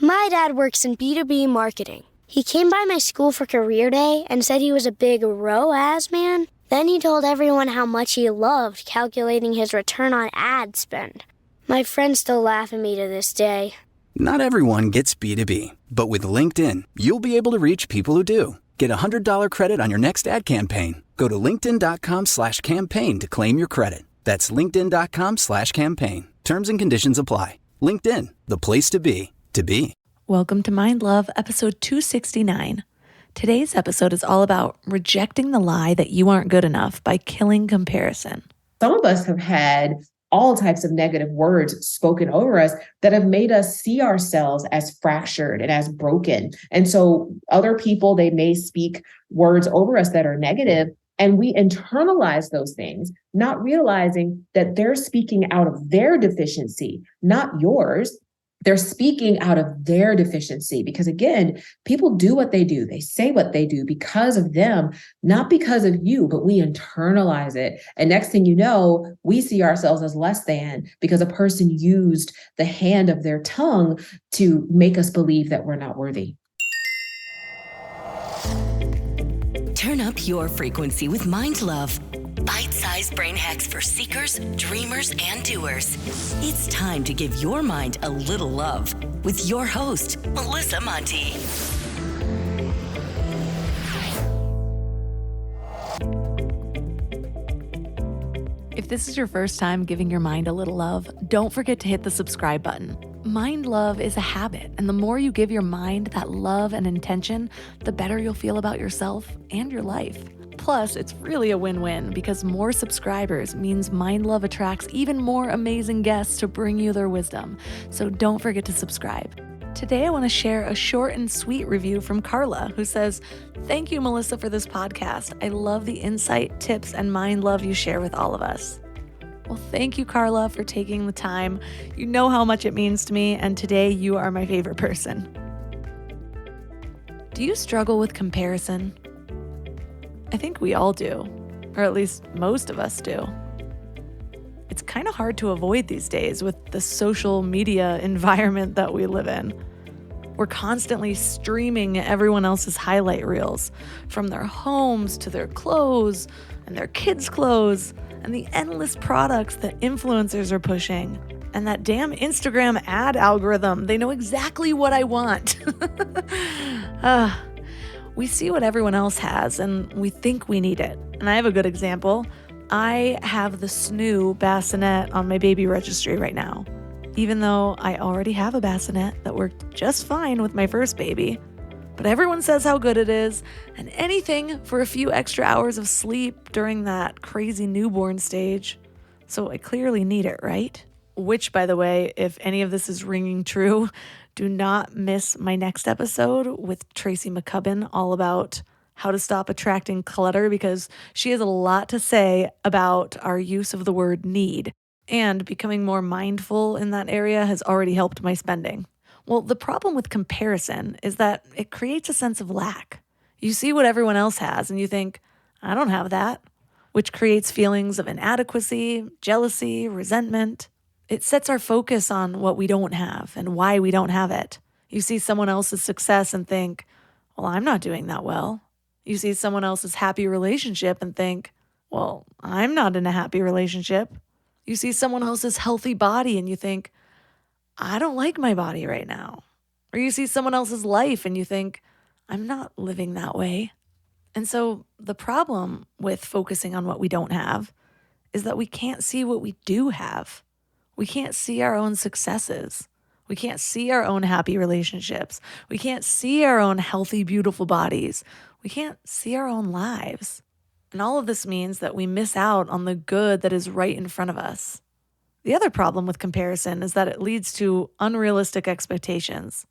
My dad works in B2B marketing. He came by my school for career day and said he was a big ROAS man. Then he told everyone how much he loved calculating his return on ad spend. My friends still laugh at me to this day. Not everyone gets B2B, but with LinkedIn, you'll be able to reach people who do. Get a $100 credit on your next ad campaign. Go to linkedin.com/campaign to claim your credit. That's linkedin.com/campaign. Terms and conditions apply. LinkedIn, the place to be, to be. Welcome to Mind Love, episode 269. Today's episode is all about rejecting the lie that you aren't good enough by killing comparison. Some of us have had all types of negative words spoken over us that have made us see ourselves as fractured and as broken. And so other people, they may speak words over us that are negative, and we internalize those things, not realizing that they're speaking out of their deficiency, not yours. They're speaking out of their deficiency because, again, people do what they do. They say what they do because of them, not because of you, but we internalize it. And next thing you know, we see ourselves as less than because a person used the hand of their tongue to make us believe that we're not worthy. Turn up your frequency with Mind Love. Bite-sized brain hacks for seekers, dreamers, and doers. It's time to give your mind a little love with your host, Melissa Monti. If this is your first time giving your mind a little love, don't forget to hit the subscribe button. Mind love is a habit, and the more you give your mind that love and intention, the better you'll feel about yourself and your life. Plus, it's really a win-win because more subscribers means Mind Love attracts even more amazing guests to bring you their wisdom. So don't forget to subscribe. Today, I want to share a short and sweet review from Carla, who says, "Thank you, Melissa, for this podcast. I love the insight, tips, and mind love you share with all of us." Well, thank you, Carla, for taking the time. You know how much it means to me, and today you are my favorite person. Do you struggle with comparison? I think we all do, or at least most of us do. It's kind of hard to avoid these days with the social media environment that we live in. We're constantly streaming everyone else's highlight reels, from their homes to their clothes and their kids' clothes and the endless products that influencers are pushing. And that damn Instagram ad algorithm, they know exactly what I want. We see what everyone else has and we think we need it. And I have a good example. I have the SNOO bassinet on my baby registry right now, even though I already have a bassinet that worked just fine with my first baby. But everyone says how good it is, and anything for a few extra hours of sleep during that crazy newborn stage. So I clearly need it, right? Which, by the way, if any of this is ringing true, do not miss my next episode with Tracy McCubbin, all about how to stop attracting clutter, because she has a lot to say about our use of the word need. And becoming more mindful in that area has already helped my spending. Well, the problem with comparison is that it creates a sense of lack. You see what everyone else has and you think, I don't have that, which creates feelings of inadequacy, jealousy, resentment. It sets our focus on what we don't have and why we don't have it. You see someone else's success and think, well, I'm not doing that well. You see someone else's happy relationship and think, well, I'm not in a happy relationship. You see someone else's healthy body and you think, I don't like my body right now. Or you see someone else's life and you think, I'm not living that way. And so the problem with focusing on what we don't have is that we can't see what we do have. We can't see our own successes. We can't see our own happy relationships. We can't see our own healthy, beautiful bodies. We can't see our own lives. And all of this means that we miss out on the good that is right in front of us. The other problem with comparison is that it leads to unrealistic expectations.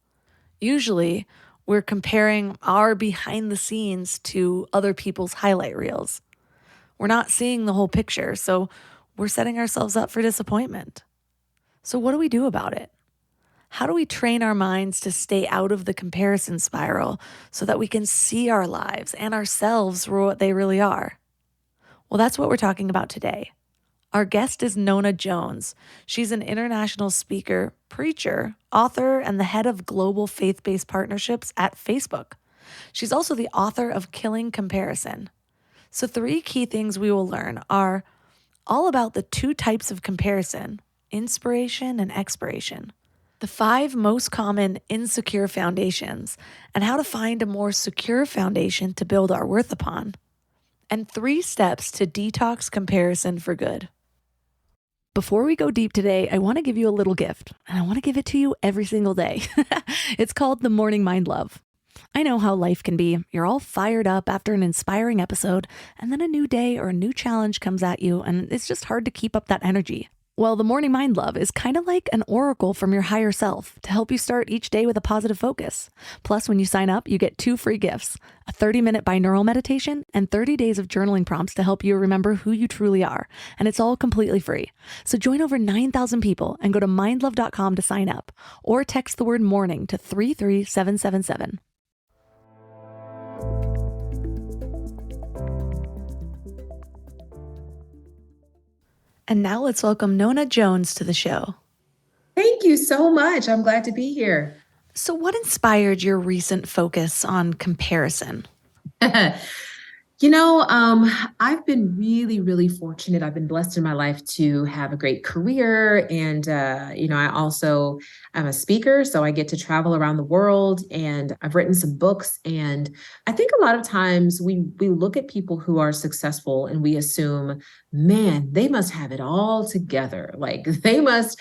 Usually, we're comparing our behind the scenes to other people's highlight reels. We're not seeing the whole picture, so we're setting ourselves up for disappointment. So what do we do about it? How do we train our minds to stay out of the comparison spiral so that we can see our lives and ourselves for what they really are? Well, that's what we're talking about today. Our guest is Nona Jones. She's an international speaker, preacher, author, and the head of global faith-based partnerships at Facebook. She's also the author of Killing Comparison. So 3 key things we will learn are all about the 2 types of comparison, inspiration and expiration, the 5 most common insecure foundations, and how to find a more secure foundation to build our worth upon, and 3 steps to detox comparison for good. Before we go deep today, I want to give you a little gift, and I want to give it to you every single day. It's called the Morning Mind Love. I know how life can be. You're all fired up after an inspiring episode, and then a new day or a new challenge comes at you, and it's just hard to keep up that energy. Well, the Morning Mind Love is kind of like an oracle from your higher self to help you start each day with a positive focus. Plus, when you sign up, you get 2 free gifts, a 30-minute binaural meditation and 30 days of journaling prompts to help you remember who you truly are. And it's all completely free. So join over 9,000 people and go to mindlove.com to sign up, or text the word morning to 33777. And now let's welcome Nona Jones to the show. Thank you so much. I'm glad to be here. So what inspired your recent focus on comparison? I've been really, really fortunate. I've been blessed in my life to have a great career. And, I'm a speaker, so I get to travel around the world, and I've written some books. And I think a lot of times we look at people who are successful and we assume, man, they must have it all together. Like they must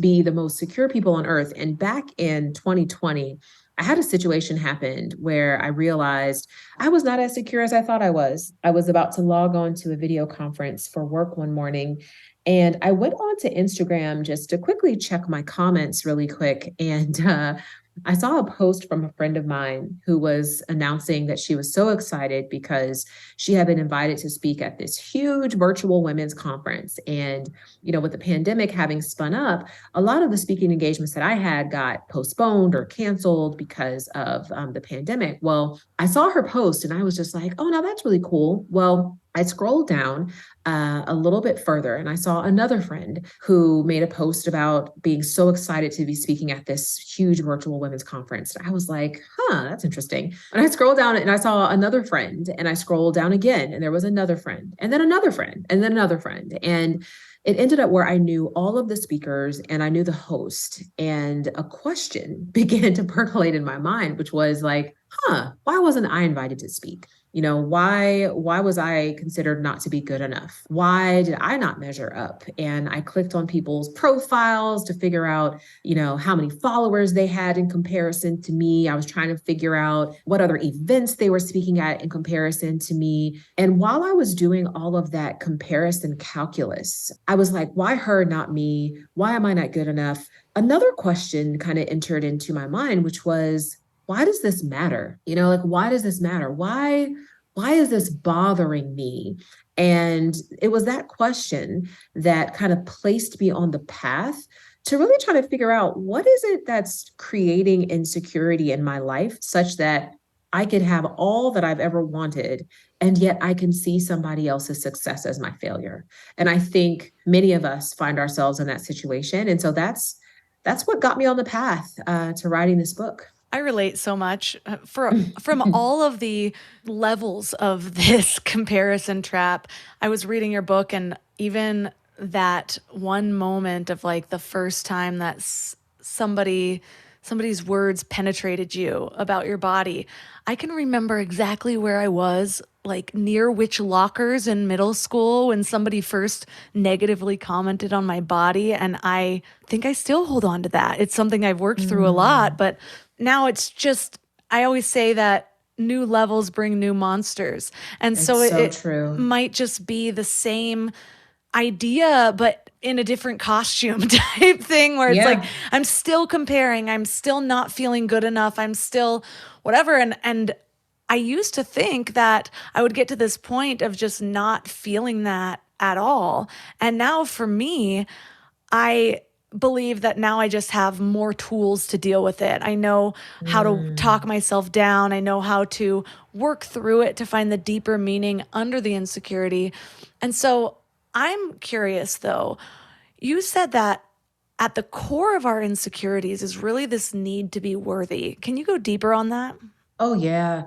be the most secure people on earth. And back in 2020, I had a situation happen where I realized I was not as secure as I thought I was. I was about to log on to a video conference for work one morning, and I went on to Instagram just to quickly check my comments really quick. And I saw a post from a friend of mine who was announcing that she was so excited because she had been invited to speak at this huge virtual women's conference. And, with the pandemic having spun up, a lot of the speaking engagements that I had got postponed or canceled because of the pandemic. Well, I saw her post and I was just like, oh, now that's really cool. Well, I scrolled down a little bit further and I saw another friend who made a post about being so excited to be speaking at this huge virtual women's conference. I was like, that's interesting. And I scrolled down and I saw another friend, and I scrolled down again and there was another friend, and then another friend, and then another friend. And it ended up where I knew all of the speakers and I knew the host, and a question began to percolate in my mind, which was like, why wasn't I invited to speak? Why was I considered not to be good enough? Why did I not measure up? And I clicked on people's profiles to figure out, how many followers they had in comparison to me. I was trying to figure out what other events they were speaking at in comparison to me. And while I was doing all of that comparison calculus, I was like, why her, not me? Why am I not good enough? Another question kind of entered into my mind, which was, why does this matter? Why does this matter? Why is this bothering me? And it was that question that kind of placed me on the path to really try to figure out, what is it that's creating insecurity in my life such that I could have all that I've ever wanted, and yet I can see somebody else's success as my failure. And I think many of us find ourselves in that situation. And so that's what got me on the path to writing this book. I relate so much from all of the levels of this comparison trap. I was reading your book, and even that one moment of like the first time that somebody's words penetrated you about your body. I can remember exactly where I was, like near which lockers in middle school when somebody first negatively commented on my body. And I think I still hold on to that. It's something I've worked through a lot, but now it's just, I always say that new levels bring new monsters. And so it true. Might just be the same idea, but in a different costume type thing where it's like, I'm still comparing, I'm still not feeling good enough, I'm still whatever. And I used to think that I would get to this point of just not feeling that at all. And now for me, I believe that now I just have more tools to deal with it. I know how to talk myself down. I know how to work through it to find the deeper meaning under the insecurity. And so I'm curious though, you said that at the core of our insecurities is really this need to be worthy. Can you go deeper on that? Oh, yeah.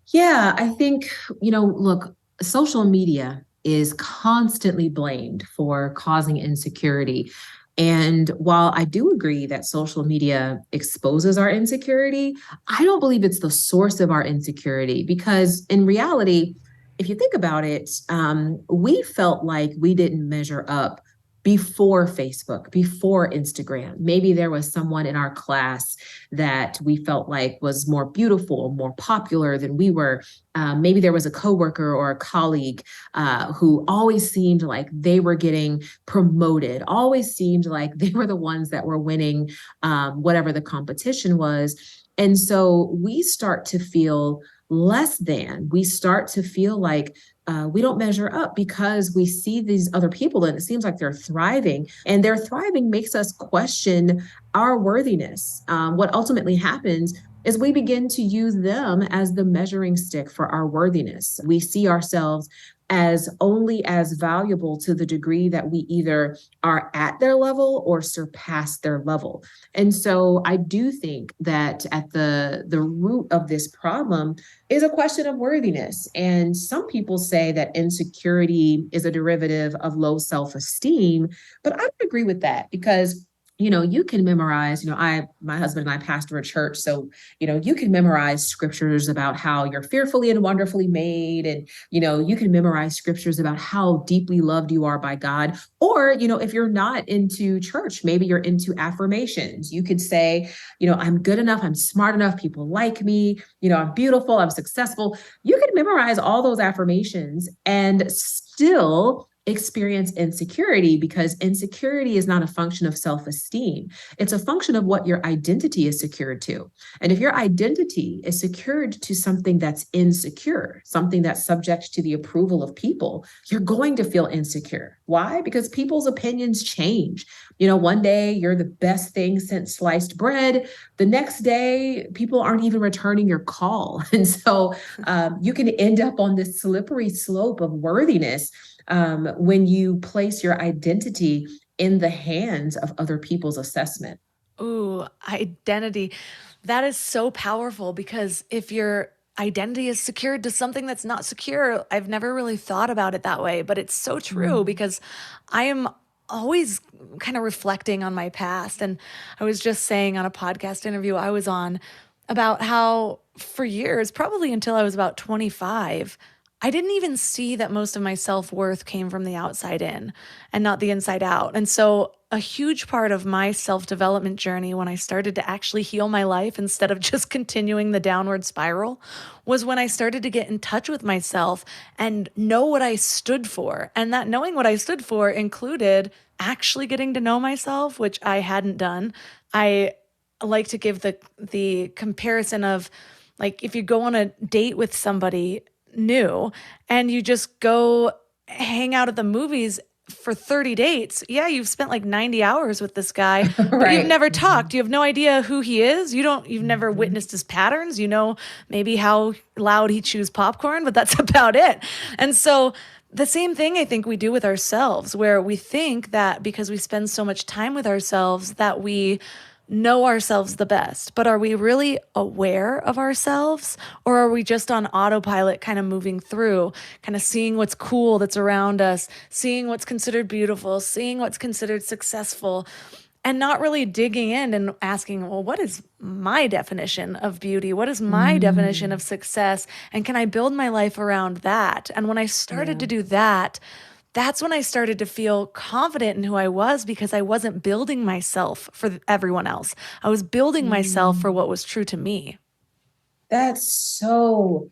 Yeah, I think, look, social media is constantly blamed for causing insecurity. And while I do agree that social media exposes our insecurity, I don't believe it's the source of our insecurity because in reality, if you think about it, we felt like we didn't measure up before Facebook, before Instagram. Maybe there was someone in our class that we felt like was more beautiful, more popular than we were. Maybe there was a coworker or a colleague who always seemed like they were getting promoted, always seemed like they were the ones that were winning whatever the competition was. And so we start to feel less than. We start to feel like we don't measure up because we see these other people and it seems like they're thriving, and their thriving makes us question our worthiness. What ultimately happens is we begin to use them as the measuring stick for our worthiness. We see ourselves as only as valuable to the degree that we either are at their level or surpass their level. And so I do think that at the root of this problem is a question of worthiness. And some people say that insecurity is a derivative of low self-esteem, but I don't agree with that because you can memorize, my husband and I pastor a church. So, you can memorize scriptures about how you're fearfully and wonderfully made. And, you can memorize scriptures about how deeply loved you are by God. Or, if you're not into church, maybe you're into affirmations. You could say, I'm good enough. I'm smart enough. People like me. I'm beautiful. I'm successful. You can memorize all those affirmations and still experience insecurity because insecurity is not a function of self-esteem. It's a function of what your identity is secured to. And if your identity is secured to something that's insecure, something that's subject to the approval of people, you're going to feel insecure. Why? Because people's opinions change. One day you're the best thing since sliced bread. The next day, people aren't even returning your call. And so you can end up on this slippery slope of worthiness when you place your identity in the hands of other people's assessment. Ooh, identity. That is so powerful because if your identity is secured to something that's not secure, I've never really thought about it that way, but it's so true because I am always kind of reflecting on my past. And I was just saying on a podcast interview I was on about how for years, probably until I was about 25, I didn't even see that most of my self-worth came from the outside in and not the inside out. And so a huge part of my self-development journey when I started to actually heal my life instead of just continuing the downward spiral was when I started to get in touch with myself and know what I stood for. And that knowing what I stood for included actually getting to know myself, which I hadn't done. I like to give the comparison of like if you go on a date with somebody new and you just go hang out at the movies for 30 dates. Yeah, you've spent like 90 hours with this guy, but Right. you've never talked. You have no idea who he is. You've never witnessed his patterns. Maybe how loud he chews popcorn, but that's about it. And so the same thing I think we do with ourselves, where we think that because we spend so much time with ourselves that we know ourselves the best, but are we really aware of ourselves, or are we just on autopilot kind of moving through, kind of seeing what's cool that's around us, seeing what's considered beautiful, seeing what's considered successful, and not really digging in and asking, well, what is my definition of beauty? What is my definition of success? And can I build my life around that? And when I started to do that, that's when I started to feel confident in who I was because I wasn't building myself for everyone else. I was building myself for what was true to me. That's so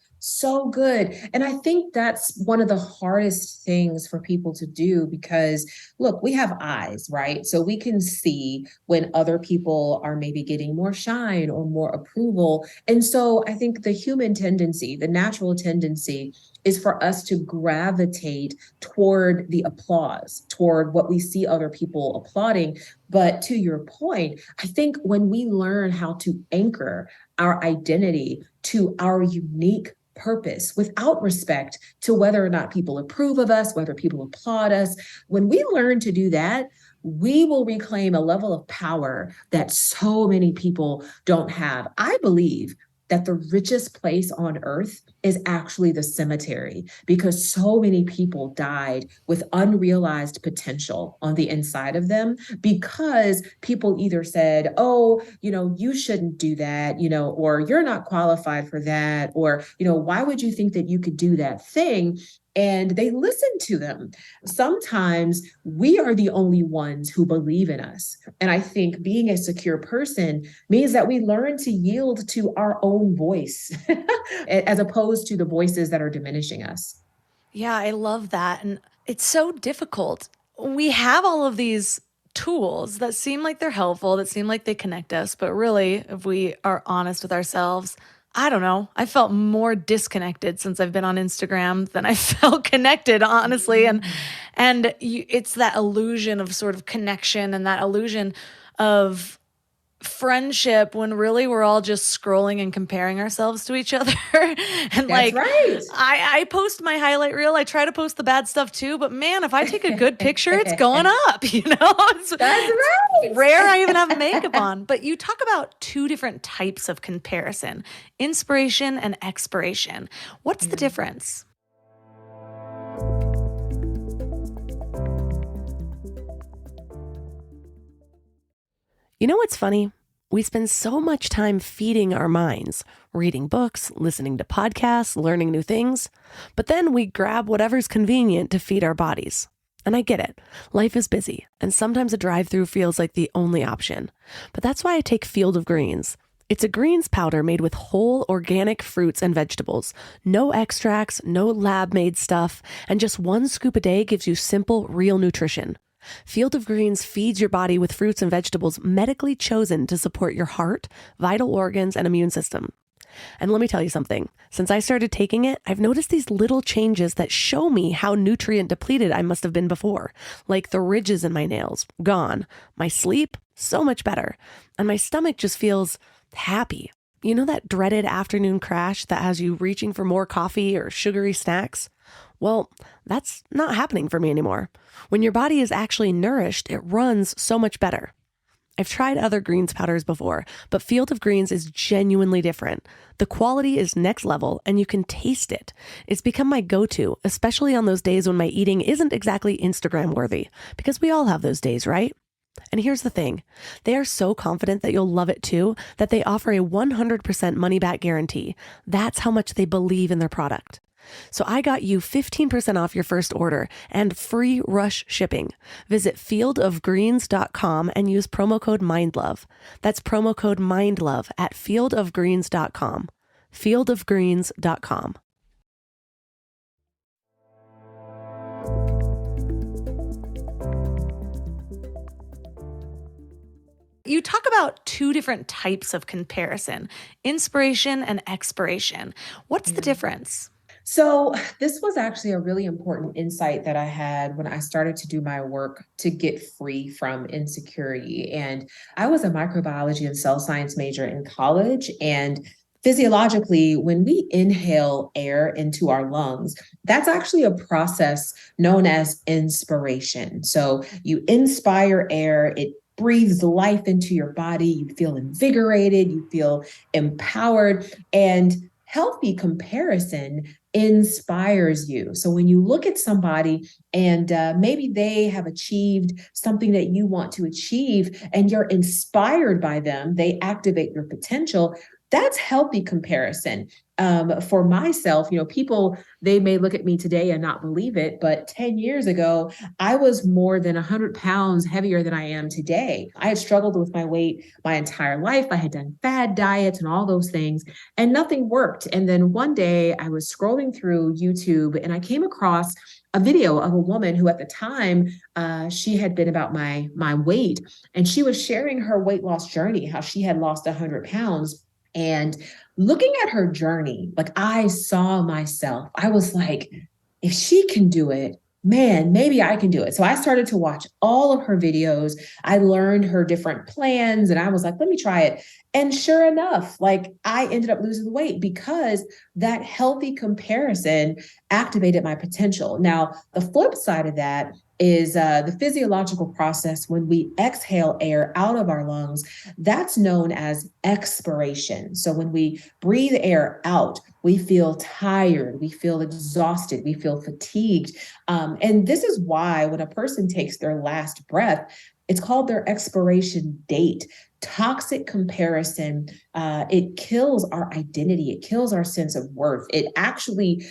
good. And I think that's one of the hardest things for people to do because, look, we have eyes, right? So we can see when other people are maybe getting more shine or more approval. And so I think the human tendency, the natural tendency is for us to gravitate toward the applause, toward what we see other people applauding. But to your point, I think when we learn how to anchor our identity to our unique purpose without respect to whether or not people approve of us, whether people applaud us, when we learn to do that, we will reclaim a level of power that so many people don't have. I believe that the richest place on earth is actually the cemetery, because so many people died with unrealized potential on the inside of them, because people either said, oh, you shouldn't do that, or you're not qualified for that, or, why would you think that you could do that thing? And they listened to them. Sometimes we are the only ones who believe in us. And I think being a secure person means that we learn to yield to our own voice as opposed to the voices that are diminishing us. Yeah, I love that. And it's so difficult. We have all of these tools that seem like they're helpful, that seem like they connect us. But really, if we are honest with ourselves, I don't know. I felt more disconnected since I've been on Instagram than I felt connected, honestly. It's that illusion of sort of connection and that illusion of friendship when really we're all just scrolling and comparing ourselves to each other. And That's right. I post my highlight reel. I try to post the bad stuff too, but man, if I take a good picture, it's going up, It's That's right. rare I even have makeup on. But you talk about two different types of comparison, inspiration and expiration. What's the difference? You know what's funny? We spend so much time feeding our minds, reading books, listening to podcasts, learning new things, but then we grab whatever's convenient to feed our bodies. And I get it. Life is busy, and sometimes a drive-through feels like the only option. But that's why I take Field of Greens. It's a greens powder made with whole organic fruits and vegetables. No extracts, no lab-made stuff, and just 1 scoop a day gives you simple, real nutrition. Field of Greens feeds your body with fruits and vegetables medically chosen to support your heart, vital organs, and immune system. And let me tell you something. Since I started taking it, I've noticed these little changes that show me how nutrient depleted I must have been before. Like the ridges in my nails, gone. My sleep, so much better. And my stomach just feels happy. You know that dreaded afternoon crash that has you reaching for more coffee or sugary snacks? Well, that's not happening for me anymore. When your body is actually nourished, it runs so much better. I've tried other greens powders before, but Field of Greens is genuinely different. The quality is next level and you can taste it. It's become my go-to, especially on those days when my eating isn't exactly Instagram worthy, because we all have those days, right? And here's the thing. They are so confident that you'll love it too, that they offer a 100% money-back guarantee. That's how much they believe in their product. So I got you 15% off your first order and free rush shipping. Visit fieldofgreens.com and use promo code MINDLOVE. That's promo code MINDLOVE at fieldofgreens.com. fieldofgreens.com. You talk about two different types of comparison, inspiration and expiration. What's the difference? So this was actually a really important insight that I had when I started to do my work to get free from insecurity. And I was a microbiology and cell science major in college. And physiologically, when we inhale air into our lungs, that's actually a process known as inspiration. So you inspire air, it breathes life into your body, you feel invigorated, you feel empowered, and healthy comparison inspires you. So when you look at somebody and maybe they have achieved something that you want to achieve and you're inspired by them, they activate your potential. That's healthy comparison. For myself, people, they may look at me today and not believe it, but 10 years ago, I was more than 100 pounds heavier than I am today. I had struggled with my weight my entire life. I had done fad diets and all those things, and nothing worked. And then one day I was scrolling through YouTube and I came across a video of a woman who at the time, she had been about my weight, and she was sharing her weight loss journey, how she had lost 100 pounds. And looking at her journey, like I saw myself, I was like, if she can do it, man, maybe I can do it. So I started to watch all of her videos. I learned her different plans and I was like, let me try it. And sure enough, like I ended up losing the weight because that healthy comparison activated my potential. Now, the flip side of that is the physiological process when we exhale air out of our lungs. That's known as expiration. So when we breathe air out, we feel tired, we feel exhausted, we feel fatigued. And this is why when a person takes their last breath, it's called their expiration date. Toxic comparison, it kills our identity. It kills our sense of worth. It actually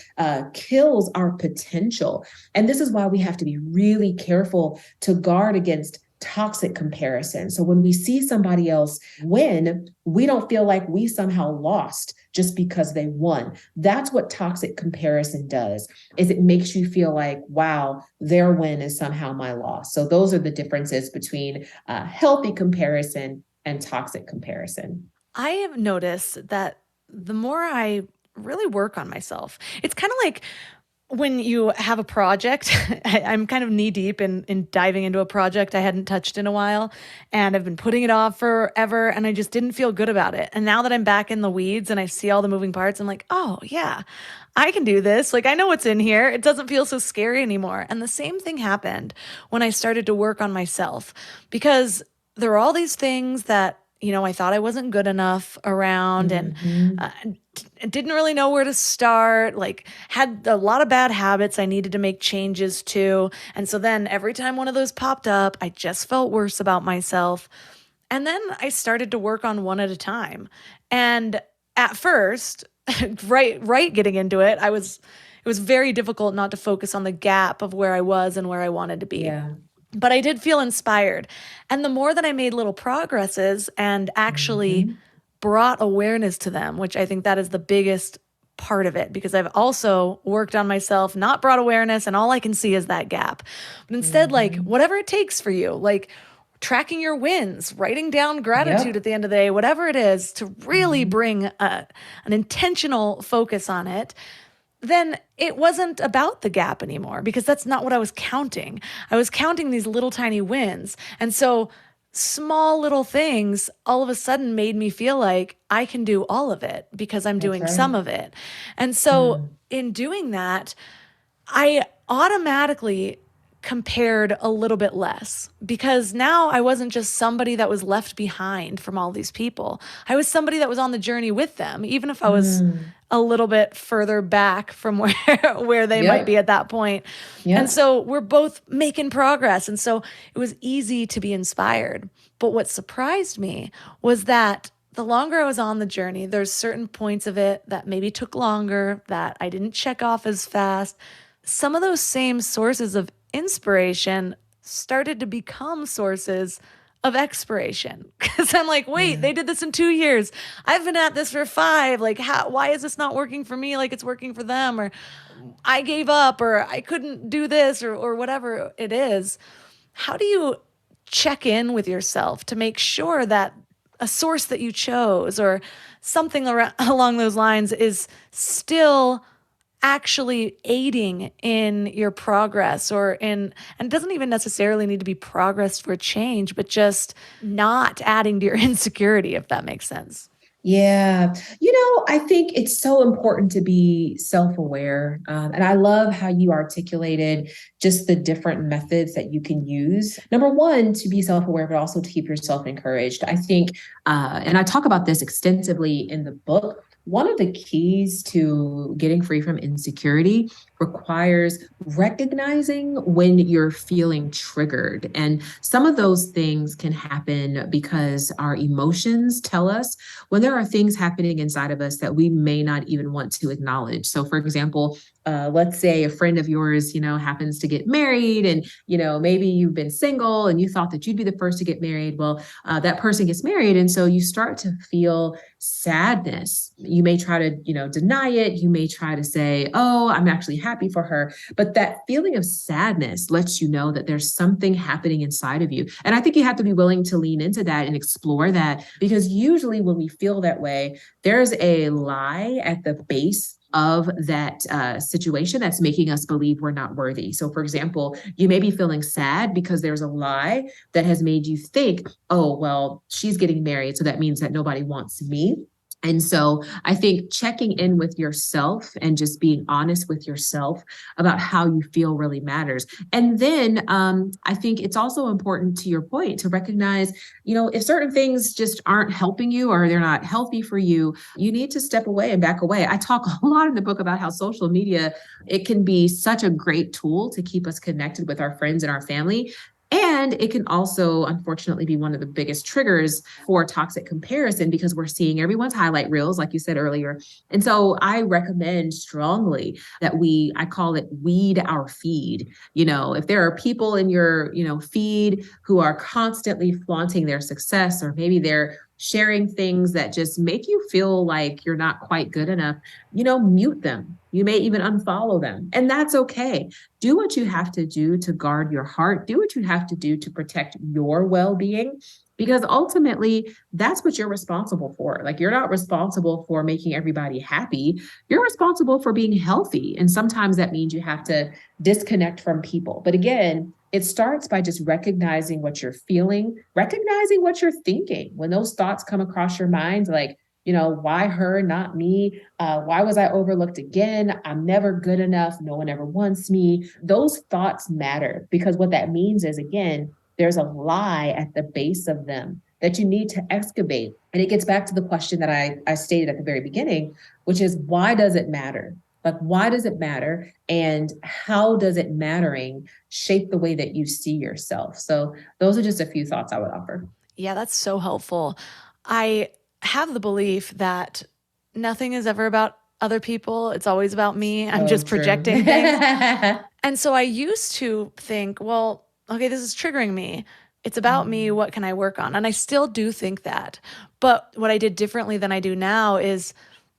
kills our potential. And this is why we have to be really careful to guard against toxic comparison. So when we see somebody else win, we don't feel like we somehow lost just because they won. That's what toxic comparison does, is it makes you feel like, wow, their win is somehow my loss. So those are the differences between healthy comparison and toxic comparison. I have noticed that the more I really work on myself, it's kind of like when you have a project. I'm kind of knee deep in diving into a project I hadn't touched in a while, and I've been putting it off forever, and I just didn't feel good about it. And now that I'm back in the weeds and I see all the moving parts, I'm like, oh yeah, I can do this. Like I know what's in here. It doesn't feel so scary anymore. And the same thing happened when I started to work on myself, because there were all these things that, I thought I wasn't good enough around, and didn't really know where to start, like had a lot of bad habits I needed to make changes to. And so then every time one of those popped up, I just felt worse about myself. And then I started to work on one at a time. And at first, right getting into it, it was very difficult not to focus on the gap of where I was and where I wanted to be. Yeah. But I did feel inspired. And the more that I made little progresses and actually brought awareness to them, which I think that is the biggest part of it, because I've also worked on myself, not brought awareness, and all I can see is that gap. But instead, like whatever it takes for you, like tracking your wins, writing down gratitude at the end of the day, whatever it is, to really bring an intentional focus on it, then it wasn't about the gap anymore, because that's not what I was counting. I was counting these little tiny wins. And so small little things all of a sudden made me feel like I can do all of it because I'm doing some of it. And so in doing that, I automatically compared a little bit less, because now I wasn't just somebody that was left behind from all these people. I was somebody that was on the journey with them, even if I was a little bit further back from where they might be at that point. And so we're both making progress. And so it was easy to be inspired. But what surprised me was that the longer I was on the journey, there's certain points of it that maybe took longer, that I didn't check off as fast. Some of those same sources of inspiration started to become sources of expiration, because I'm like, wait, they did this in 2 years. I've been at this for 5. Like, why is this not working for me like it's working for them? Or I gave up, or I couldn't do this, or whatever it is. How do you check in with yourself to make sure that a source that you chose or something along those lines is still actually aiding in your progress, and it doesn't even necessarily need to be progress for change, but just not adding to your insecurity, if that makes sense? Yeah. I think it's so important to be self-aware. And I love how you articulated just the different methods that you can use. Number one, to be self-aware, but also to keep yourself encouraged. I think, and I talk about this extensively in the book, one of the keys to getting free from insecurity requires recognizing when you're feeling triggered. And some of those things can happen because our emotions tell us when there are things happening inside of us that we may not even want to acknowledge. So for example, let's say a friend of yours, happens to get married, and, maybe you've been single and you thought that you'd be the first to get married. Well, that person gets married. And so you start to feel sadness. You may try to, deny it. You may try to say, oh, I'm actually happy happy for her. But that feeling of sadness lets you know that there's something happening inside of you. And I think you have to be willing to lean into that and explore that, because usually when we feel that way, there's a lie at the base of that situation that's making us believe we're not worthy. So for example, you may be feeling sad because there's a lie that has made you think, oh, well, she's getting married, so that means that nobody wants me. And so I think checking in with yourself and just being honest with yourself about how you feel really matters. And then I think it's also important, to your point, to recognize, if certain things just aren't helping you or they're not healthy for you, you need to step away and back away. I talk a lot in the book about how social media, it can be such a great tool to keep us connected with our friends and our family. And it can also, unfortunately, be one of the biggest triggers for toxic comparison, because we're seeing everyone's highlight reels, like you said earlier. And so I recommend strongly that I call it weed our feed. If there are people in your, feed who are constantly flaunting their success, or maybe they're sharing things that just make you feel like you're not quite good enough, mute them. You may even unfollow them. And that's okay. Do what you have to do to guard your heart. Do what you have to do to protect your well-being, because ultimately that's what you're responsible for. Like, you're not responsible for making everybody happy. You're responsible for being healthy. And sometimes that means you have to disconnect from people. But again, it starts by just recognizing what you're feeling, recognizing what you're thinking. When those thoughts come across your mind, like, why her, not me? Why was I overlooked again? I'm never good enough. No one ever wants me. Those thoughts matter, because what that means is, again, there's a lie at the base of them that you need to excavate. And it gets back to the question that I stated at the very beginning, which is, why does it matter? Like, why does it matter? And how does it mattering shape the way that you see yourself? So those are just a few thoughts I would offer. Yeah, that's so helpful. I have the belief that nothing is ever about other people. It's always about me. I'm just projecting things. And so I used to think, well, okay, this is triggering me. It's about me. What can I work on? And I still do think that. But what I did differently than I do now is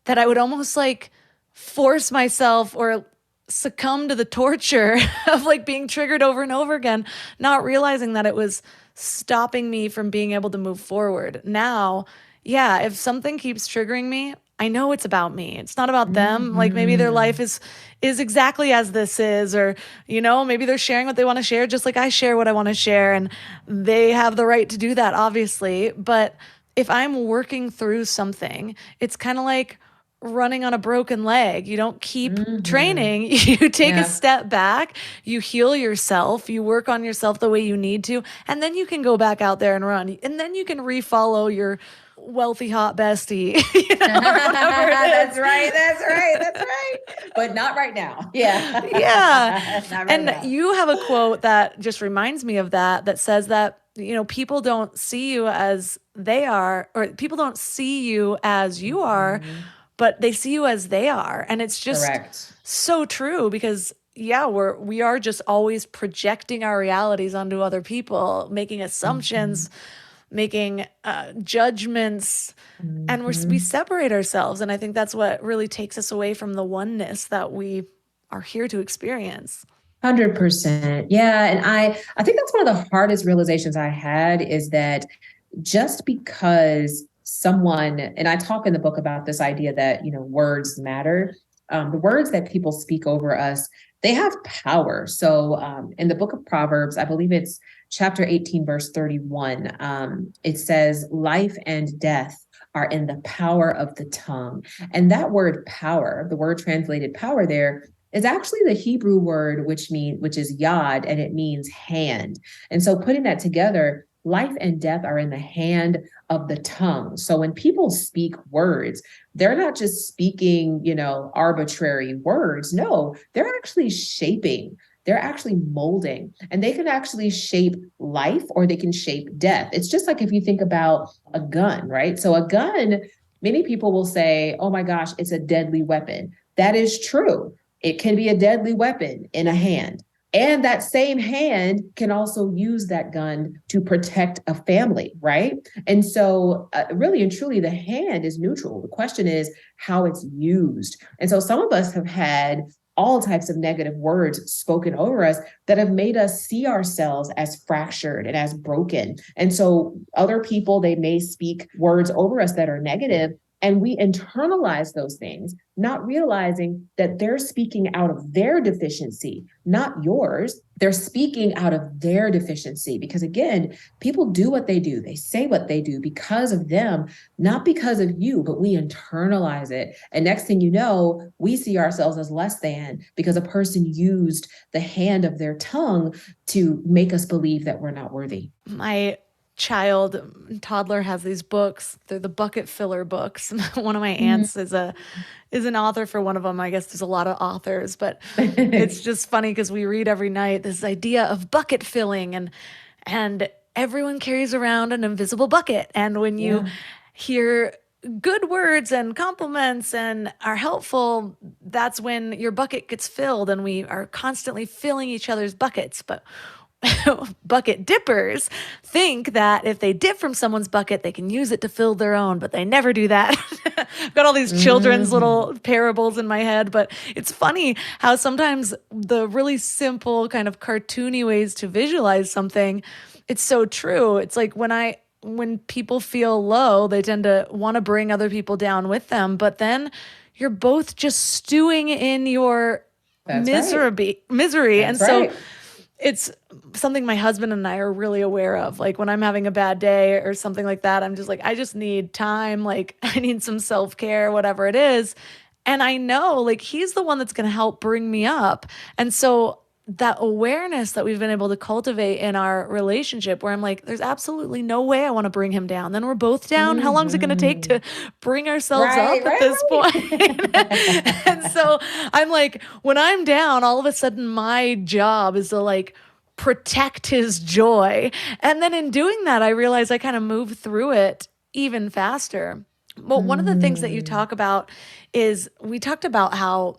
that I would almost like force myself or succumb to the torture of like being triggered over and over again, not realizing that it was stopping me from being able to move forward. Now, yeah, if something keeps triggering me, I know it's about me. It's not about them. Like, maybe their life is exactly as this is, or, maybe they're sharing what they want to share, just like I share what I want to share, and they have the right to do that, obviously. But if I'm working through something, it's kind of like running on a broken leg. You don't keep training. You take a step back, you heal yourself, you work on yourself the way you need to, and then you can go back out there and run. And then you can refollow your wealthy hot bestie. That's right. But not right now. Yeah. Yeah. Not right And now. you have a quote that just reminds me of that says that, people don't see you as they are, or people don't see you as you are, but they see you as they are. And it's just Correct. so true, because we are just always projecting our realities onto other people, making assumptions, making judgments, and we separate ourselves. And I think that's what really takes us away from the oneness that we are here to experience. 100%. Yeah. And I think that's one of the hardest realizations I had, is that just because someone, and I talk in the book about this idea that, words matter. The words that people speak over us, they have power. So in the book of Proverbs, I believe it's chapter 18, verse 31, it says, life and death are in the power of the tongue. And that word power, the word translated power there, is actually the Hebrew word, which is yad, and it means hand. And so putting that together, life and death are in the hand of the tongue. So when people speak words, they're not just speaking, arbitrary words. No, they're actually shaping. They're actually molding, and they can actually shape life, or they can shape death. It's just like if you think about a gun, right? So a gun, many people will say, oh my gosh, it's a deadly weapon. That is true. It can be a deadly weapon in a hand. And that same hand can also use that gun to protect a family, right? And so really and truly, the hand is neutral. The question is how it's used. And so some of us have had all types of negative words spoken over us that have made us see ourselves as fractured and as broken. And so other people, they may speak words over us that are negative, and we internalize those things, not realizing that they're speaking out of their deficiency, not yours. They're speaking out of their deficiency because, again, people do what they do. They say what they do because of them, not because of you, but we internalize it. And next thing you know, we see ourselves as less than because a person used the hand of their tongue to make us believe that we're not worthy. My toddler has these books. They're the bucket filler books. One of my aunts is an author for one of them. I guess there's a lot of authors, but it's just funny because we read every night this idea of bucket filling, and everyone carries around an invisible bucket. And when you hear good words and compliments and are helpful, that's when your bucket gets filled, and we are constantly filling each other's buckets. But bucket dippers think that if they dip from someone's bucket, they can use it to fill their own, but they never do that. I've got all these children's little parables in my head, but it's funny how sometimes the really simple kind of cartoony ways to visualize something, it's so true. It's like when people feel low, they tend to want to bring other people down with them, but then you're both just stewing in your misery. And so it's something my husband and I are really aware of. Like when I'm having a bad day or something like that, I'm just like, I just need time. Like I need some self-care, whatever it is. And I know like he's the one that's going to help bring me up. And so that awareness that we've been able to cultivate in our relationship where I'm like, there's absolutely no way I want to bring him down. Then we're both down. How long is it going to take to bring ourselves up at this point? And so I'm like, when I'm down, all of a sudden my job is to like protect his joy. And then in doing that, I realize I kind of move through it even faster. But one of the things that you talk about is we talked about how,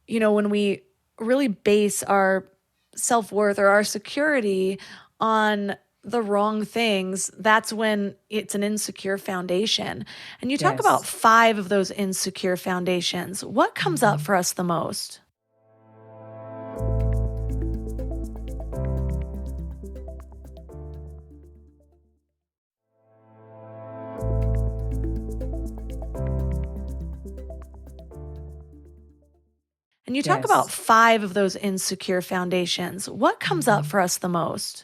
when we really base our self-worth or our security on the wrong things, that's when it's an insecure foundation. And you talk about 5 of those insecure foundations. What comes up for us the most? And you talk about 5 of those insecure foundations. What comes up for us the most?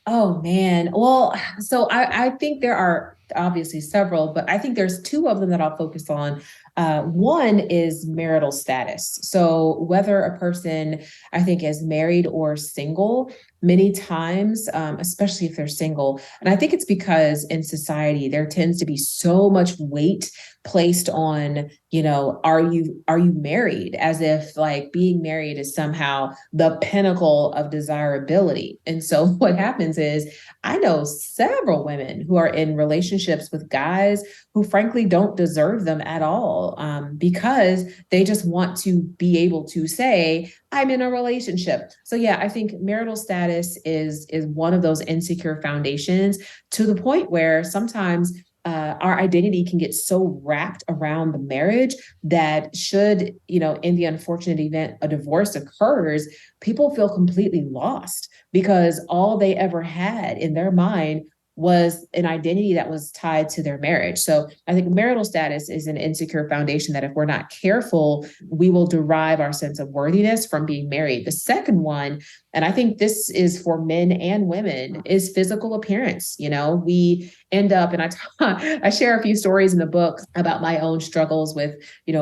Oh, man. Well, so I think there are obviously several, but I think there's 2 of them that I'll focus on. One is marital status. So whether a person, I think, is married or single, many times, especially if they're single. And I think it's because in society, there tends to be so much weight placed on, are you married, as if like being married is somehow the pinnacle of desirability. And so what happens is I know several women who are in relationships with guys who frankly don't deserve them at all, because they just want to be able to say, I'm in a relationship. So yeah, I think marital status is one of those insecure foundations, to the point where sometimes our identity can get so wrapped around the marriage that should, in the unfortunate event a divorce occurs, people feel completely lost because all they ever had in their mind was an identity that was tied to their marriage. So I think marital status is an insecure foundation that if we're not careful, we will derive our sense of worthiness from being married. The second one, and I think this is for men and women, is physical appearance. We end up, and I share a few stories in the book about my own struggles with,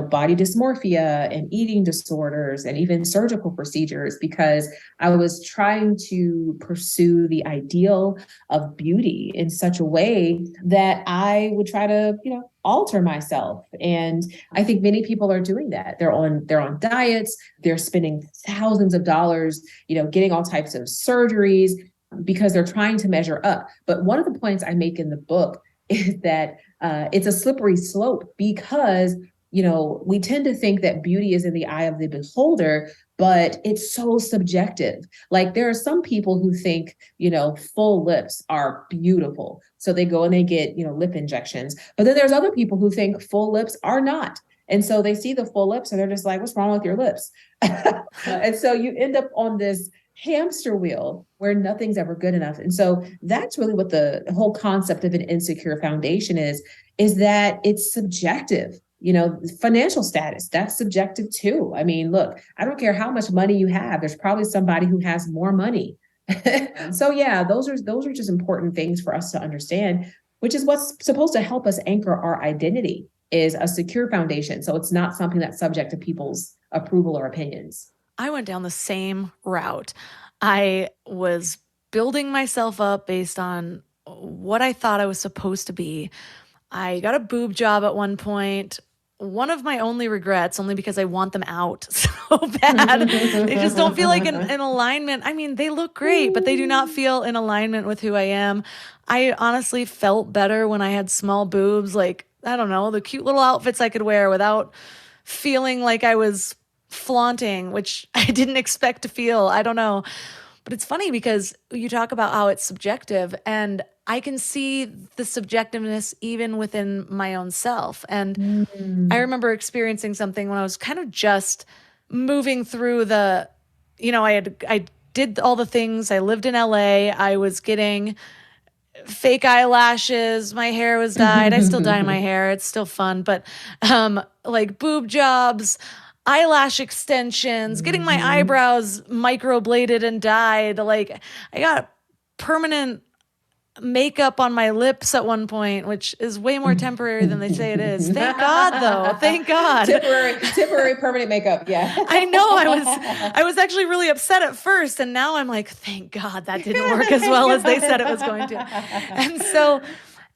body dysmorphia and eating disorders and even surgical procedures, because I was trying to pursue the ideal of beauty in such a way that I would try to, alter myself. And I think many people are doing that. They're on diets, they're spending thousands of dollars, getting all types of surgeries because they're trying to measure up. But one of the points I make in the book is that it's a slippery slope because, we tend to think that beauty is in the eye of the beholder, but it's so subjective. Like there are some people who think, full lips are beautiful. So they go and they get, lip injections. But then there's other people who think full lips are not. And so they see the full lips and they're just like, what's wrong with your lips? And so you end up on this hamster wheel where nothing's ever good enough. And so that's really what the whole concept of an insecure foundation is that it's subjective. Financial status, that's subjective too. I mean, look, I don't care how much money you have. There's probably somebody who has more money. So yeah, those are just important things for us to understand, which is what's supposed to help us anchor our identity is a secure foundation. So it's not something that's subject to people's approval or opinions. I went down the same route. I was building myself up based on what I thought I was supposed to be. I got a boob job at one point. One of my only regrets, only because I want them out so bad. They just don't feel like in alignment. I mean, they look great, but they do not feel in alignment with who I am. I honestly felt better when I had small boobs, like, I don't know, the cute little outfits I could wear without feeling like I was flaunting, which I didn't expect to feel. I don't know. But it's funny because you talk about how it's subjective, and I can see the subjectiveness even within my own self. And I remember experiencing something when I was kind of just moving through I did all the things. I lived in LA. I was getting fake eyelashes. My hair was dyed. I still dye my hair. It's still fun, but like boob jobs, eyelash extensions, getting my eyebrows microbladed and dyed. Like I got permanent makeup on my lips at one point, which is way more temporary than they say it is. Thank God, though. Thank God. Temporary permanent makeup. Yeah. I know. I was actually really upset at first, and now I'm like, thank God that didn't work as well as they said it was going to.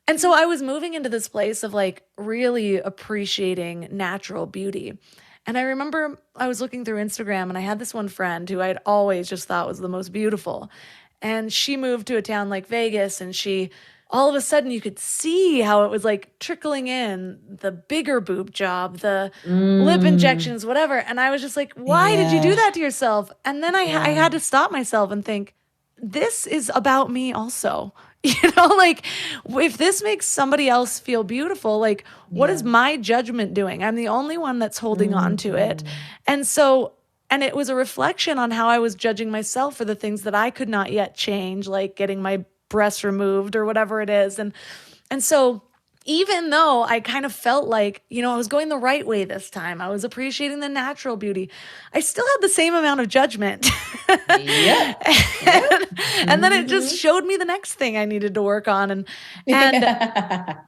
And so I was moving into this place of like really appreciating natural beauty. And I remember I was looking through Instagram and I had this one friend who I'd always just thought was the most beautiful. And she moved to a town like Vegas, and all of a sudden you could see how it was like trickling in, the bigger boob job, the lip injections, whatever. And I was just like, why did you do that to yourself? And then I had to stop myself and think, this is about me also. Like if this makes somebody else feel beautiful, like what is my judgment doing? I'm the only one that's holding on to it. And it was a reflection on how I was judging myself for the things that I could not yet change, like getting my breasts removed or whatever it is. And so even though I kind of felt like, I was going the right way this time, I was appreciating the natural beauty, I still had the same amount of judgment. Yep. And then it just showed me the next thing I needed to work on. But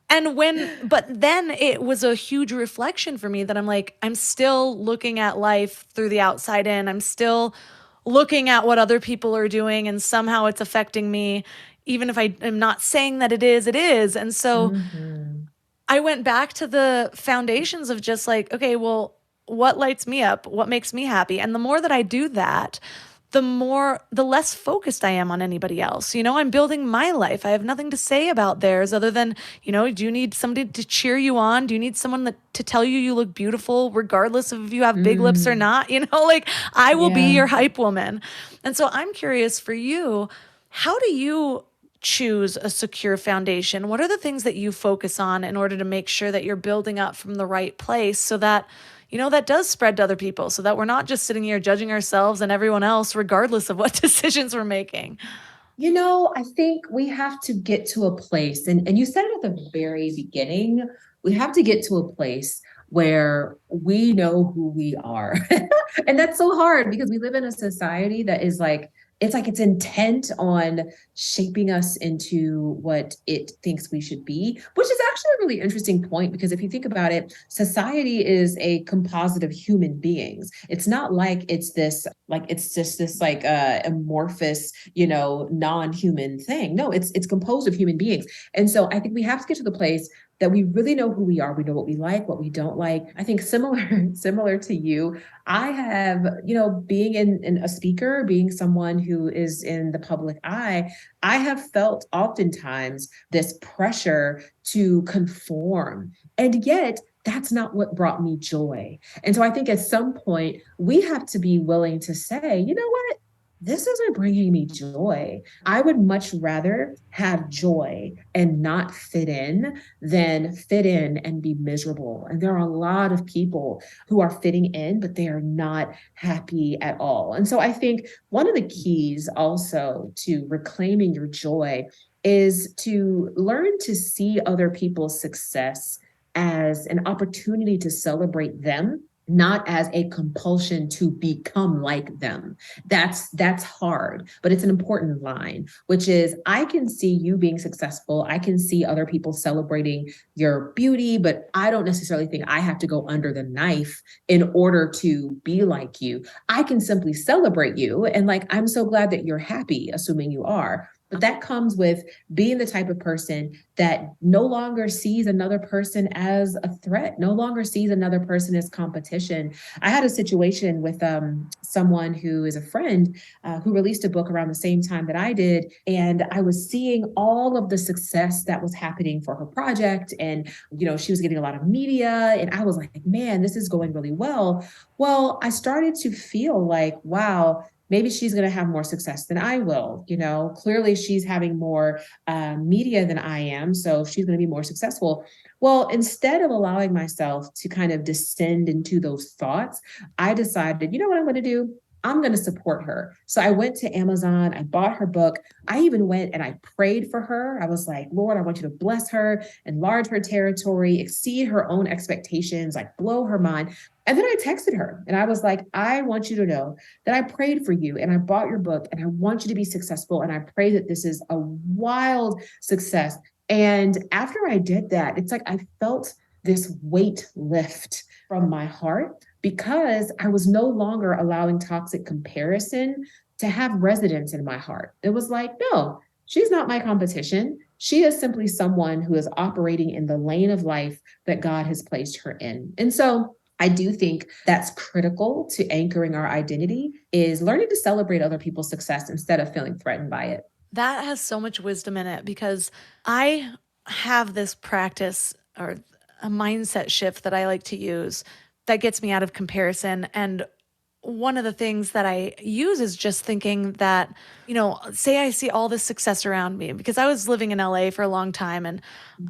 then it was a huge reflection for me that I'm like, I'm still looking at life through the outside in. I'm still looking at what other people are doing, and somehow it's affecting me. Even if I am not saying that it is. And so I went back to the foundations of just like, okay, well, what lights me up? What makes me happy? And the more that I do that, the less focused I am on anybody else. I'm building my life. I have nothing to say about theirs other than, do you need somebody to cheer you on? Do you need someone to tell you look beautiful, regardless of if you have big lips or not? Like I will be your hype woman. And so I'm curious for you, how do you choose a secure foundation? What are the things that you focus on in order to make sure that you're building up from the right place so that, that does spread to other people, so that we're not just sitting here judging ourselves and everyone else, regardless of what decisions we're making? I think we have to get to a place, and you said it at the very beginning, we have to get to a place where we know who we are. And that's so hard because we live in a society that is like, it's intent on shaping us into what it thinks we should be, which is actually a really interesting point, because if you think about it, society is a composite of human beings. It's not like it's just this like amorphous, non-human thing. No, it's composed of human beings. And so I think we have to get to the place that we really know who we are. We know what we like, what we don't like. I think similar to you, I have, being in a speaker, being someone who is in the public eye, I have felt oftentimes this pressure to conform. And yet that's not what brought me joy. And so I think at some point we have to be willing to say, you know what? this isn't bringing me joy. I would much rather have joy and not fit in than fit in and be miserable. And there are a lot of people who are fitting in, but they are not happy at all. And so I think one of the keys also to reclaiming your joy is to learn to see other people's success as an opportunity to celebrate them, not as a compulsion to become like them. That's hard, but it's an important line, which is I can see you being successful. I can see other people celebrating your beauty, but I don't necessarily think I have to go under the knife in order to be like you. I can simply celebrate you. And like, I'm so glad that you're happy, assuming you are. But that comes with being the type of person that no longer sees another person as a threat, no longer sees another person as competition. I had a situation with someone who is a friend who released a book around the same time that I did. And I was seeing all of the success that was happening for her project. And, she was getting a lot of media. And I was like, man, this is going really well. Well, I started to feel like, wow, maybe she's going to have more success than I will. Clearly she's having more media than I am. So she's going to be more successful. Well, instead of allowing myself to kind of descend into those thoughts, I decided, you know what I'm going to do? I'm going to support her. So I went to Amazon, I bought her book. I even went and I prayed for her. I was like, Lord, I want you to bless her, enlarge her territory, exceed her own expectations, like blow her mind. And then I texted her and I was like, I want you to know that I prayed for you and I bought your book and I want you to be successful. And I pray that this is a wild success. And after I did that, it's like I felt this weight lift from my heart because I was no longer allowing toxic comparison to have residence in my heart. It was like, no, she's not my competition. She is simply someone who is operating in the lane of life that God has placed her in. And so I do think that's critical to anchoring our identity is learning to celebrate other people's success instead of feeling threatened by it. That has so much wisdom in it because I have this practice or a mindset shift that I like to use that gets me out of comparison. And one of the things that I use is just thinking that, say I see all this success around me because I was living in LA for a long time and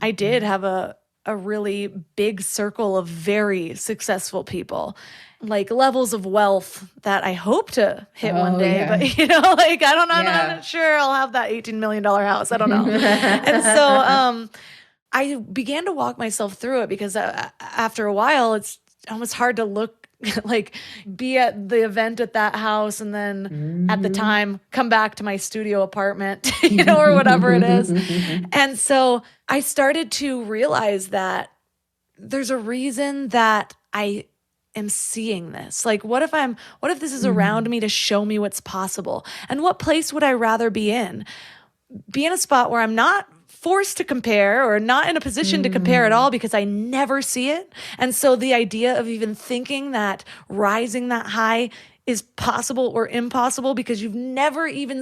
I did have a really big circle of very successful people, like levels of wealth that I hope to hit one day. Yeah. But, I don't know. Yeah. I'm not sure I'll have that $18 million house. I don't know. And so I began to walk myself through it because after a while, it's almost hard to look like be at the event at that house and then at the time come back to my studio apartment, or whatever it is. And so I started to realize that there's a reason that I am seeing this. Like, what if this is around me to show me what's possible? And what place would I rather be in? Be in a spot where I'm not forced to compare or not in a position to compare at all because I never see it. And so the idea of even thinking that rising that high is possible or impossible because you've never even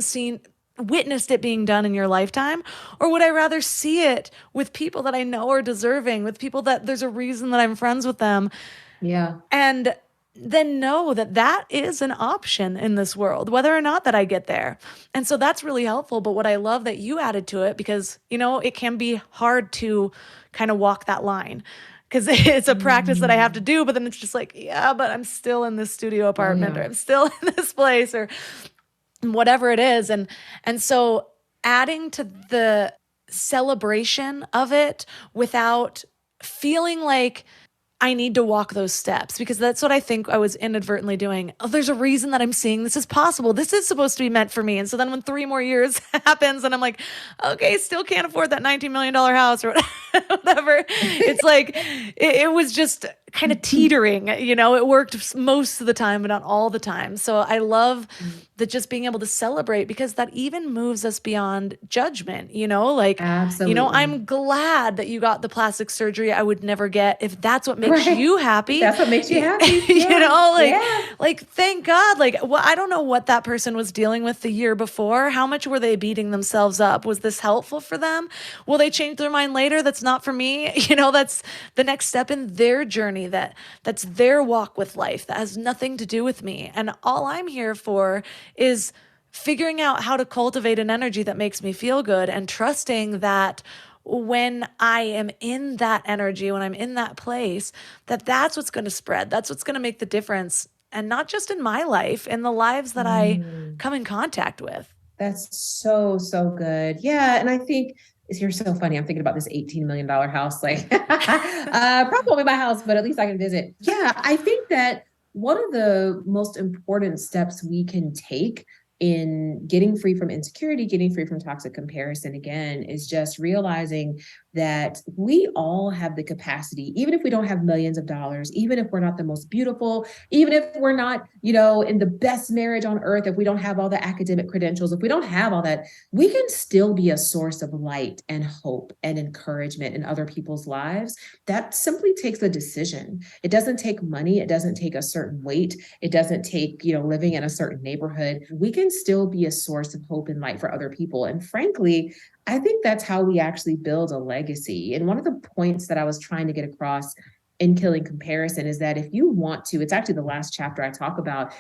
witnessed it being done in your lifetime? Or would I rather see it with people that I know are deserving, with people that there's a reason that I'm friends with them? Yeah. And then know that that is an option in this world, whether or not that I get there. And so that's really helpful. But what I love that you added to it, because, it can be hard to kind of walk that line because it's a practice that I have to do. But then it's just like, yeah, but I'm still in this studio apartment or I'm still in this place or whatever it is. And so adding to the celebration of it without feeling like I need to walk those steps, because that's what I think I was inadvertently doing. Oh, there's a reason that I'm seeing this is possible. This is supposed to be meant for me. And so then when 3 more years happens and I'm like, okay, still can't afford that $19 million house or whatever. It's like, it was just kind of teetering, it worked most of the time, but not all the time. So I love that just being able to celebrate, because that even moves us beyond judgment, Absolutely. I'm glad that you got the plastic surgery I would never get if that's what makes you happy. That's what makes you happy. Like, thank God. I don't know what that person was dealing with the year before. How much were they beating themselves up? Was this helpful for them? Will they change their mind later? That's not for me. That's the next step in their journey. That's their walk with life. That has nothing to do with me. And all I'm here for is figuring out how to cultivate an energy that makes me feel good and trusting that when I am in that energy, when I'm in that place, that's what's going to spread. That's what's going to make the difference. And not just in my life, in the lives that I come in contact with. That's so, so good. Yeah. And I think you're so funny. I'm thinking about this $18 million house, like probably won't be my house, but at least I can visit. Yeah. I think that one of the most important steps we can take in getting free from insecurity, getting free from toxic comparison, again, is just realizing that we all have the capacity, even if we don't have millions of dollars, even if we're not the most beautiful, even if we're not, in the best marriage on earth, if we don't have all the academic credentials, if we don't have all that, we can still be a source of light and hope and encouragement in other people's lives. That simply takes a decision. It doesn't take money. It doesn't take a certain weight. It doesn't take, living in a certain neighborhood. We can still be a source of hope and light for other people. And frankly, I think that's how we actually build a legacy. And one of the points that I was trying to get across in Killing Comparison is that if you want to, it's actually the last chapter I talk about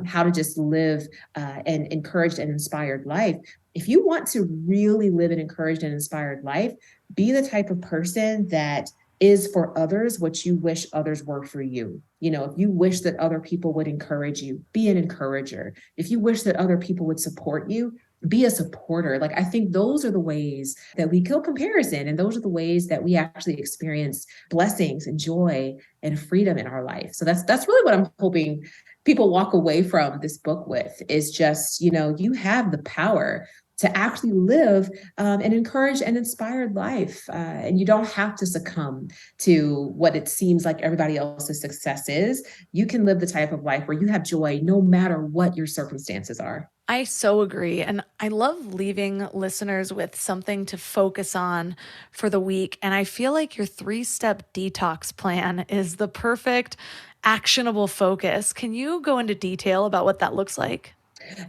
how to just live an encouraged and inspired life. If you want to really live an encouraged and inspired life, be the type of person that is for others what you wish others were for you. If you wish that other people would encourage you, be an encourager. If you wish that other people would support you, be a supporter. Like, I think those are the ways that we kill comparison. And those are the ways that we actually experience blessings and joy and freedom in our life. So that's really what I'm hoping people walk away from this book with, is just, you have the power to actually live an encouraged and inspired life. And you don't have to succumb to what it seems like everybody else's success is. You can live the type of life where you have joy no matter what your circumstances are. I so agree. And I love leaving listeners with something to focus on for the week. And I feel like your 3-step detox plan is the perfect actionable focus. Can you go into detail about what that looks like?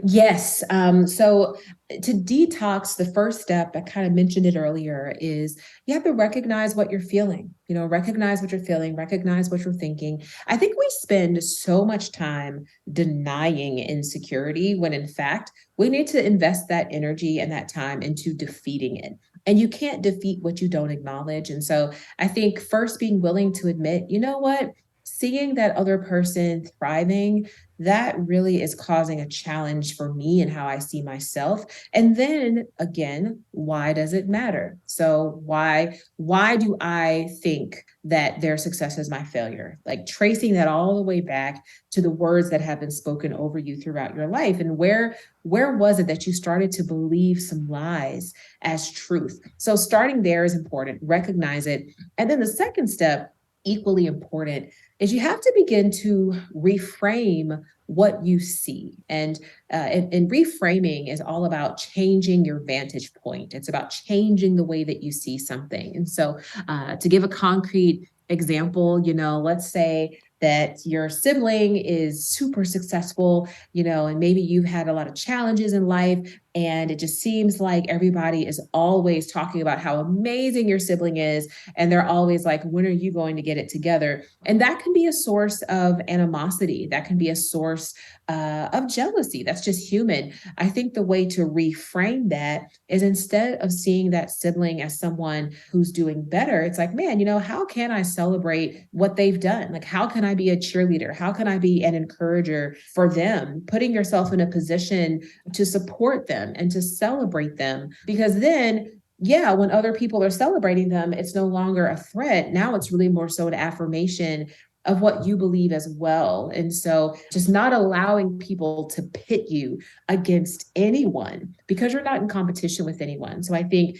Yes. So to detox, the first step, I kind of mentioned it earlier, is you have to recognize what you're feeling, recognize what you're feeling, recognize what you're thinking. I think we spend so much time denying insecurity when in fact, we need to invest that energy and that time into defeating it. And you can't defeat what you don't acknowledge. And so I think first being willing to admit, you know what? Seeing that other person thriving, that really is causing a challenge for me and how I see myself. And then again, why does it matter? So why do I think that their success is my failure? Like tracing that all the way back to the words that have been spoken over you throughout your life. And where was it that you started to believe some lies as truth? So starting there is important, recognize it. And then the second step, equally important, is you have to begin to reframe what you see. And reframing is all about changing your vantage point. It's about changing the way that you see something. And so to give a concrete example, let's say that your sibling is super successful, and maybe you've had a lot of challenges in life, and it just seems like everybody is always talking about how amazing your sibling is. And they're always like, when are you going to get it together? And that can be a source of animosity. That can be a source of jealousy. That's just human. I think the way to reframe that is, instead of seeing that sibling as someone who's doing better, it's like, man, how can I celebrate what they've done? Like, how can I be a cheerleader? How can I be an encourager for them? Putting yourself in a position to support them and to celebrate them, because then, yeah, when other people are celebrating them, it's no longer a threat. Now it's really more so an affirmation of what you believe as well. And so just not allowing people to pit you against anyone, because you're not in competition with anyone. So I think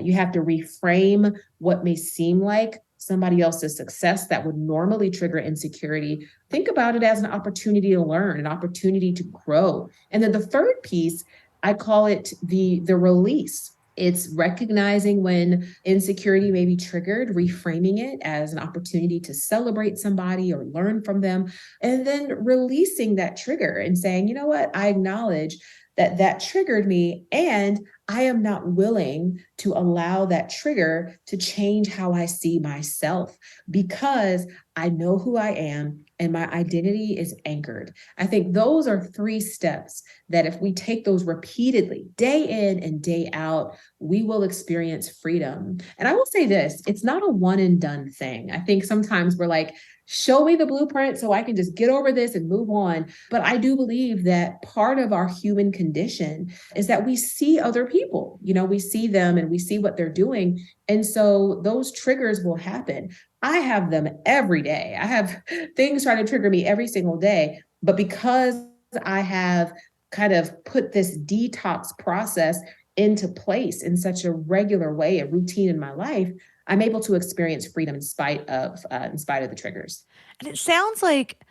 you have to reframe what may seem like somebody else's success that would normally trigger insecurity. Think about it as an opportunity to learn, an opportunity to grow. And then the third piece, I call it the release. It's recognizing when insecurity may be triggered, reframing it as an opportunity to celebrate somebody or learn from them, and then releasing that trigger and saying, you know what, I acknowledge that triggered me, and I am not willing to allow that trigger to change how I see myself because I know who I am and my identity is anchored. I think those are 3 steps that if we take those repeatedly, day in and day out, we will experience freedom. And I will say this, it's not a one and done thing. I think sometimes we're like, show me the blueprint so I can just get over this and move on. But I do believe that part of our human condition is that we see other people, we see them and we see what they're doing. And so those triggers will happen. I have them every day. I have things trying to trigger me every single day. But because I have kind of put this detox process into place in such a regular way, a routine in my life, I'm able to experience freedom in spite of the triggers. And it sounds like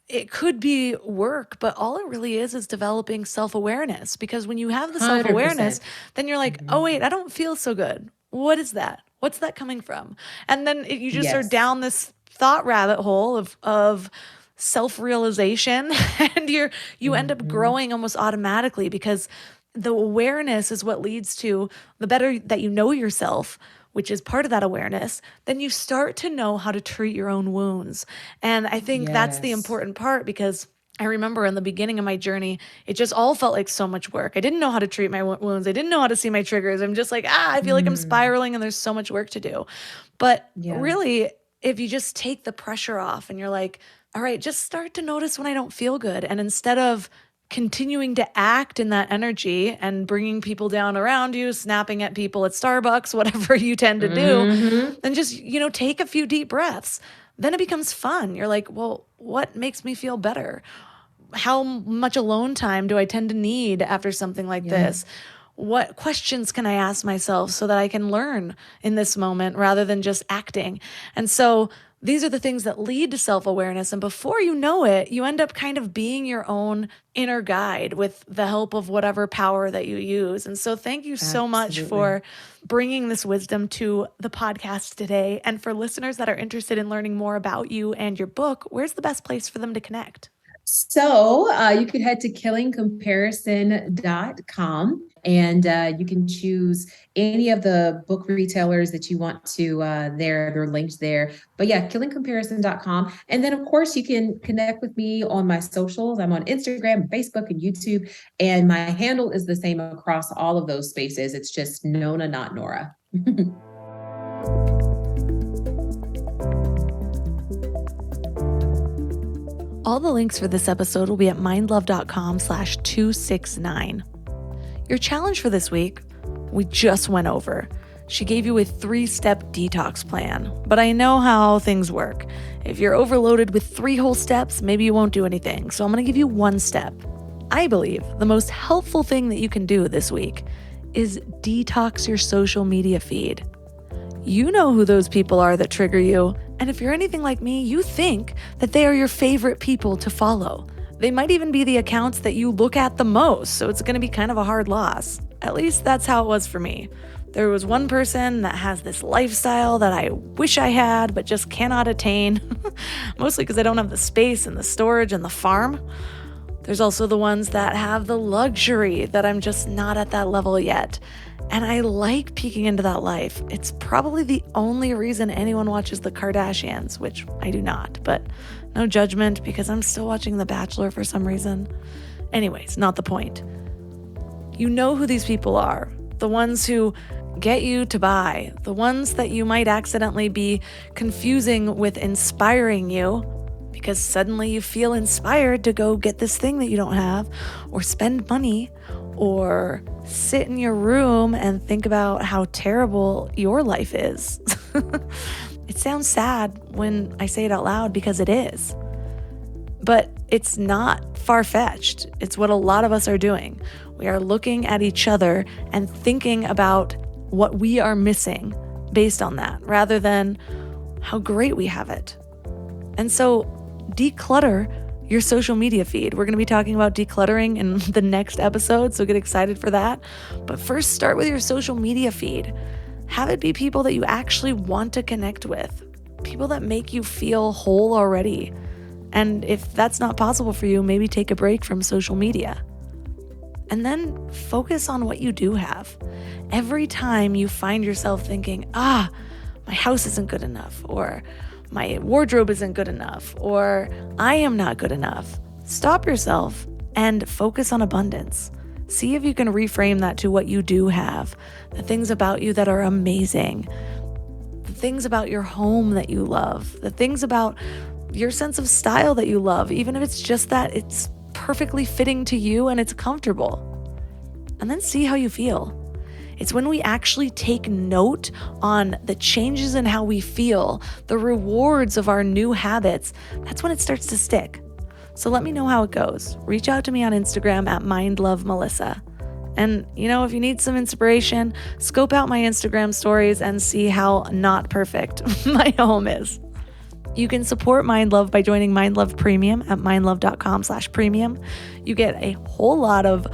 it could be work, but all it really is developing self-awareness. Because when you have the self-awareness, 100%. then you're like, oh, wait, I don't feel so good. What is that? What's that coming from? And then you just are Yes. down this thought rabbit hole of self-realization, and you end up growing almost automatically because the awareness is what leads to the better that you know yourself, which is part of that awareness, then you start to know how to treat your own wounds. And I think that's the Yes. important part, because I remember in the beginning of my journey, it just all felt like so much work. I didn't know how to treat my wounds. I didn't know how to see my triggers. I'm just like, I feel like I'm spiraling and there's so much work to do. But Yeah. really, if you just take the pressure off and you're like, all right, just start to notice when I don't feel good. And instead of continuing to act in that energy and bringing people down around you, snapping at people at Starbucks, whatever you tend to do, then just, take a few deep breaths. Then it becomes fun. You're like, well, what makes me feel better? How much alone time do I tend to need after something like this? What questions can I ask myself so that I can learn in this moment rather than just acting? And so these are the things that lead to self-awareness. And before you know it, you end up kind of being your own inner guide with the help of whatever power that you use. And so thank you so much for bringing this wisdom to the podcast today. And for listeners that are interested in learning more about you and your book, where's the best place for them to connect? So you could head to killingcomparison.com and you can choose any of the book retailers that you want to there. They're linked there. But yeah, killingcomparison.com. And then, of course, you can connect with me on my socials. I'm on Instagram, Facebook, and YouTube. And my handle is the same across all of those spaces. It's just Nona, not Nora. All the links for this episode will be at mindlove.com/269. Your challenge for this week, we just went over. She gave you a 3-step detox plan, but I know how things work. If you're overloaded with 3 whole steps, maybe you won't do anything. So I'm going to give you 1 step. I believe the most helpful thing that you can do this week is detox your social media feed. You know who those people are that trigger you. And if you're anything like me, you think that they are your favorite people to follow. They might even be the accounts that you look at the most, so it's going to be kind of a hard loss. At least that's how it was for me. There was one person that has this lifestyle that I wish I had, but just cannot attain, mostly because I don't have the space and the storage and the farm. There's also the ones that have the luxury that I'm just not at that level yet. And I like peeking into that life. It's probably the only reason anyone watches the Kardashians, which I do not, but no judgment because I'm still watching The Bachelor for some reason. Anyways, not the point. You know who these people are. The ones who get you to buy. The ones that you might accidentally be confusing with inspiring you because suddenly you feel inspired to go get this thing that you don't have, or spend money, or sit in your room and think about how terrible your life is. It sounds sad when I say it out loud because it is. But it's not far-fetched. It's what a lot of us are doing. We are looking at each other and thinking about what we are missing based on that, rather than how great we have it. And so declutter your social media feed. We're going to be talking about decluttering in the next episode, so get excited for that. But first, start with your social media feed. Have it be people that you actually want to connect with, people that make you feel whole already. And if that's not possible for you, maybe take a break from social media. And then focus on what you do have. Every time you find yourself thinking, my house isn't good enough, or my wardrobe isn't good enough, or I am not good enough, stop yourself and focus on abundance. See if you can reframe that to what you do have, the things about you that are amazing, the things about your home that you love, the things about your sense of style that you love, even if it's just that it's perfectly fitting to you and it's comfortable. And then see how you feel. It's when we actually take note on the changes in how we feel, the rewards of our new habits, that's when it starts to stick. So let me know how it goes. Reach out to me on Instagram at mindlovemelissa. And, if you need some inspiration, scope out my Instagram stories and see how not perfect my home is. You can support Mind Love by joining Mind Love Premium at mindlove.com/premium. You get a whole lot of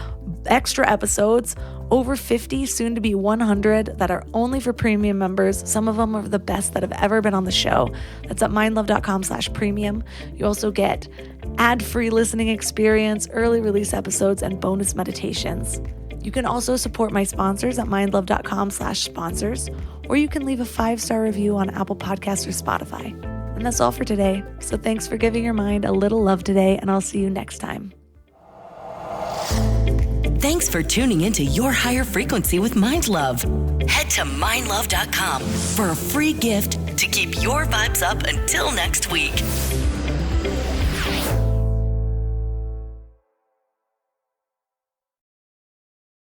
extra episodes, over 50, soon to be 100, that are only for premium members. Some of them are the best that have ever been on the show. That's at mindlove.com/premium. You also get ad-free listening experience, early release episodes, and bonus meditations. You can also support my sponsors at mindlove.com/sponsors, or you can leave a 5-star review on Apple Podcasts or Spotify. And that's all for today. So thanks for giving your mind a little love today, and I'll see you next time. Thanks for tuning into Your Higher Frequency with Mind Love. Head to mindlove.com for a free gift to keep your vibes up until next week.